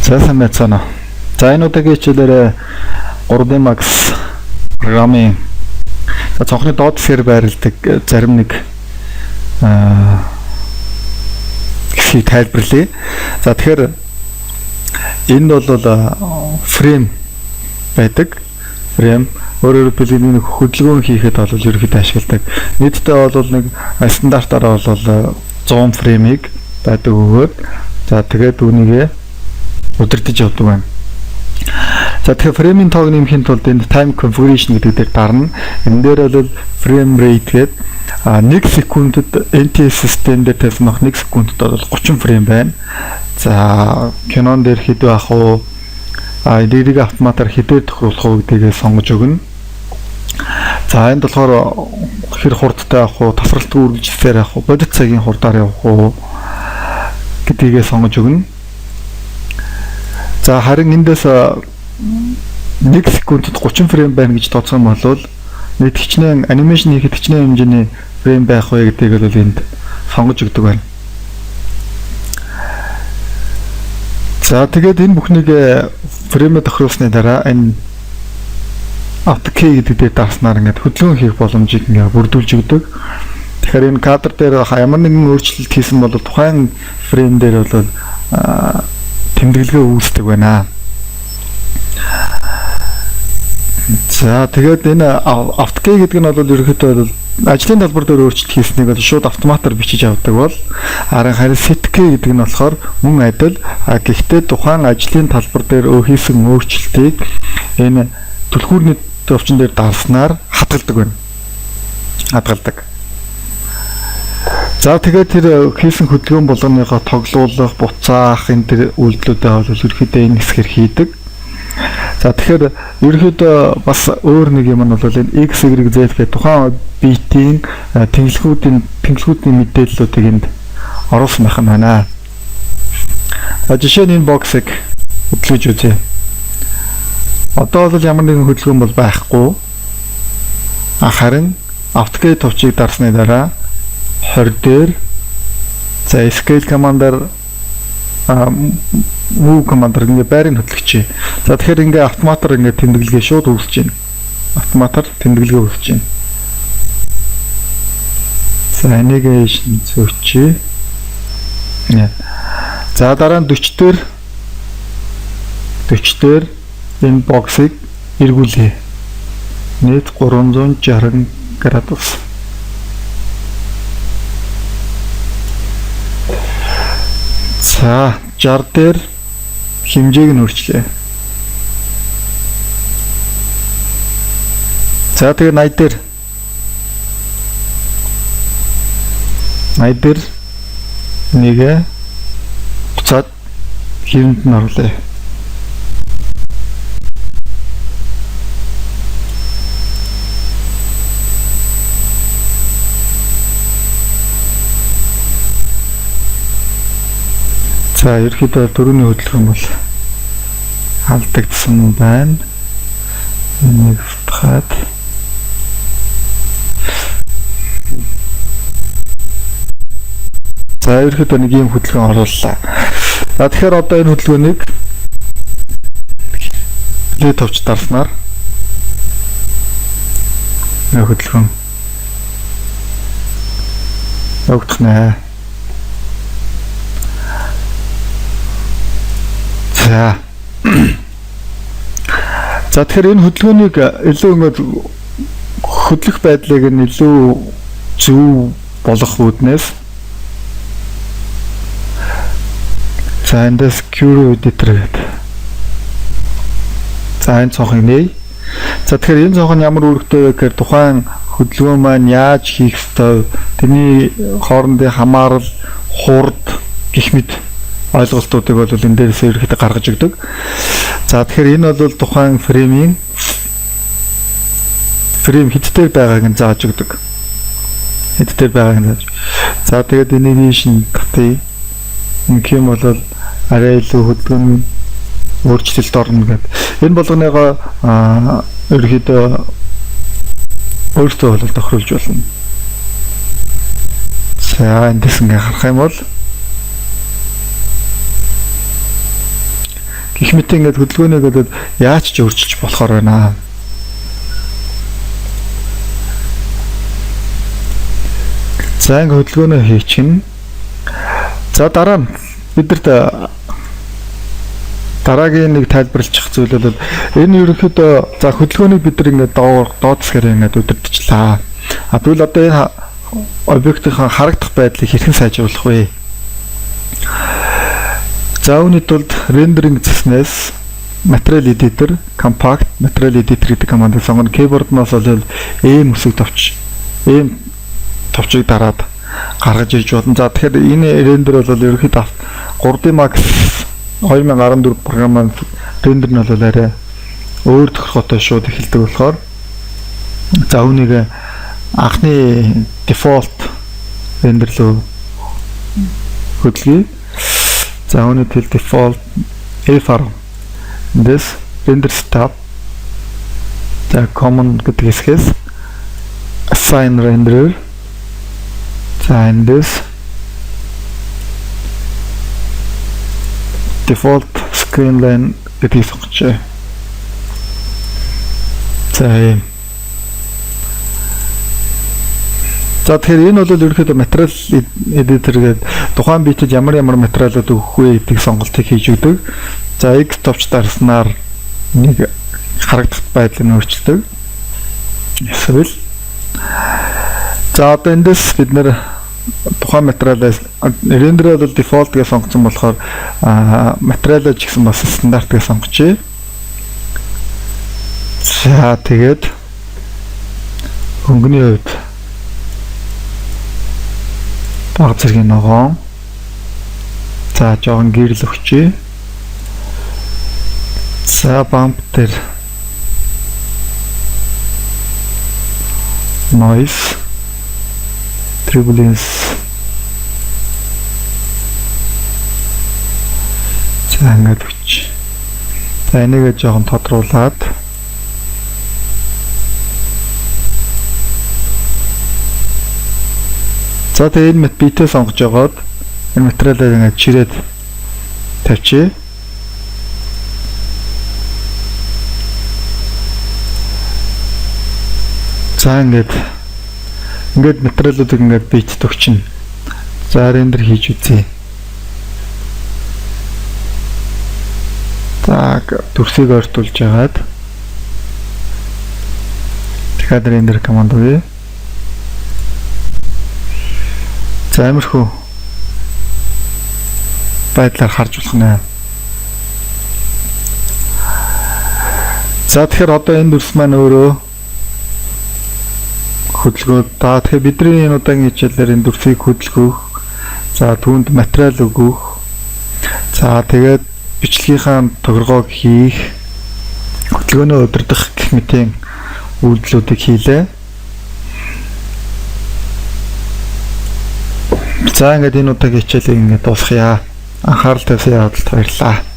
Сайн мэцэнэ. За энэ удаагийн хичээлээр 3D Max програмын цонхны доод хэсгээр байрладаг зарим нэг хэсгийг тайлбарлая. За тэгэхээр энэ бол фрейм байдаг. Фрейм өөрөөр хэлбэл нэг хөдөлгөөн хийхэд бол ерөнхийдөө ашигладаг. Нийтдээ бол нэг стандартаараа бол 100 фреймийг байдаг өгөөд за тэгээд үүнийгээ удирдах явдаг байна. За тэгэхээр фреймийн тоог нэмэхийн тулд энэ time configuration гэдэг дээр дарна. Энэ дээр бол frame rate гэдэг 1 секундэд NTS систем дээр тавьсан 1 секундэд бол 30 фрейм байна. За Canon дээр хэд байх вэ? Эдийг автоматар хэдээр тохируулах уу гэдгийг сонгож өгнө. За энд болохоор хэр хурдтай авах уу, тасралтгүй үргэлжлэлээр авах уу, бодит цагийн хурдаар явах уу гэдгийг сонгож өгнө. За харин эндээс 1 секундэд 30 фрейм байна гэж тооцсон бол нийт хичнээн анимашн хийхэд хичнээн хэмжээний фрейм байх вэ гэдгийг бол энд сонгож өгдөг байна. За тэгээд энэ бүхнийг фреймэд тохируулсны дараа энэ AutoKey гэдэг дээр дарснаар ингээд хөдөлгөөн хийх боломжийг ингээд бүрдүүлж өгдөг. Тэгэхээр энэ кадр дээр ямар нэгэн өөрчлөлт хийсэн бол тухайн фрейм дээр бол тэмдэглэгээ үүсдэг байна. За тэгээд энэ AutoKey гэдэг нь бол ерөнхийдөө бол ажлын талбар дээр өөрчлөлт хийснийг бол шууд автоматар бичиж авдаг бол харин SetKey гэдэг нь болохоор мөн адил гэхдээ тухайн ажлын талбар дээр хийсэн өөрчлөлтийг энэ түлхүүрний төвчин дээр дарснаар хадгалдаг байна. Хадгалдаг. За тэгээд тэр хийсэн хөдөлгөөн болгоныхоо тоглуулах, буцаах энэ төр үйлдэлүүдээ бол ерөнхийдөө энэ хэсгээр хийдэг. За тэгэхээр ерөнхийдөө бас өөр нэг юм нь бол энэ X, Y, Z гэх тухайн битийн тэнглэлгүүдийн мэдээллүүдийг энд оруулсан байх нь байна. За жишээ нь энэ боксыг хөтлөж үзье. Одоо бол ямар нэгэн хөдөлгөөн бол байхгүй. Харин AutoKey товчийг дарсны дараа 20 дээр за scale command-аар move command-аар ингээ байрыг хөтлөгч. За тэгэхээр ингээ автоматар ингээ тэмдэглэгээ шууд үүсэж байна. Автоматар тэмдэглэгээ үүсэж байна. За энийг зөөчье. За дараа нь 40 дээр энэ боксыг эргүүлье. Нийт 360 градус. За 60 дээр хэмжээг нь өөрчлөе. За тэгээ 80 дээр нэгэ буцаад хэрэнд нь оруулъя. За ерөөхдөө дөрөвний хөдөлгөөн бол алдагдсан байна. Энийг утгаад за ерөөхдөө нэг юм хөдөлгөөн орууллаа. За тэгэхээр одоо энэ хөдөлгөөнийг плей товч дарснаар нэг хөдөлгөөн явагдах нэ. За тэгэхээр энэ хөдөлгөөнийг илүү ингээд хөдлөх байдлыг нь илүү зөв болгох үүднээс за эндээс Cure Editor гэдэг. За энэ цонхыг нэй. За тэгэхээр энэ цонх нь ямар үүрэгтэй вэ гэхээр тухайн хөдөлгөөн маань яаж хийх ёстой, тэрний хоорондын хамаарал, хурд гэх мэт ойлголтуудыг бол энэ дээрээс ерөөхдөө гаргаж өгдөг. За тэгэхээр энэ бол тухайн фрейм хэдтээр байгааг нь зааж өгдөг. Хэдтээр байгааг нь зааж. За тэгээд энийг шин татъя. Нэг юм бол арай илүү хөдөлгөөн өөрчлөлт орно гэдэг. Энэ болгоныгоо ерөөхдөө өөртөө бол тохируулж болно. За эндээс ингээ харах юм бол Гэх мэт ингээд хөдөлгөөнийг одоо яаж ч өөрчилж болохоор байна. За ингээд хөдөлгөөнөө хийчихнэ. За дараа нь бидэрт дараагийн нэг тайлбарлах зүйл бол энэ ерөнхийдөө за хөдөлгөөнийг бид нар ингээд доод хэсгээр ингээд удирдчихлаа. Тэгвэл одоо энэ объектын харагдах байдлыг хэрхэн сайжруулах вэ? За үүний тулд rendering зэснээс material editor, compact material editor гэдэг командыг сонгоно. Keyboard-наас бол aim үсэг товчийг дараад гаргаж ирж болно. За тэгэхээр энэ render бол ерөнхийдөө 3D Max 2014 програмаар render нь бол арай өөр тохиолдолтой шууд эхэлдэг болохоор за үүнийг анхны default render руу хөдлөе. За үүний тэл default F10 this render stop за common гэдэг хэсгээс assign renderer за in this default screen line гэдгийг сонгоч. За тэгэхээр энэ бол ерөнхийдөө материал editor гэдэг тухайн битэд ямар материалууд өгөх вэ гэдгийг сонголтыг хийж өгдөг. За X товч дарснаар нэг харагдах байдлыг өөрчилдөг. Эсвэл за одоо эндээс бид нэр тухайн материалаас render бол default гэж сонгосон болохоор материалаа ч гэсэн бас стандарт гэж сонгочээ. За тэгээд хөнгөний хувьд баг зэргийн ногоон. За жоохон гэрэл өгчээ. За bump дээр noise turbulence за ингээд өгч. За энийг жоохон тодруулаад за тэгээд энэ битээ сонгож байгаад энэ материалыг ингээд чирээд тавьчих. За ингээд материалуудыг ингээд бит төгчнө. За рендер хийж үзье. За төрсийг ойртуулж яагаад дахиад рендер команд өгье. За амархуу байдлаар харж болох нэ. За тэгэхээр одоо энэ дүрс маань өөрөө хөдөлгөөн. Тэгэхээр бидний энэ удаагийн хичээлээр энэ дүрсийг хөдөлгөх. За түүнд материал өгөх. За тэгээд бичлэгийнхаа тогтворгоог хийх. Хөдөлгөөнөө удирдах гэх мэтийн үйлдэлүүдийг хийлээ. За ингээд энэ удаагийн хичээлийг ингээд дуусгая. Анхаарал тавьсан явдалд баярлалаа.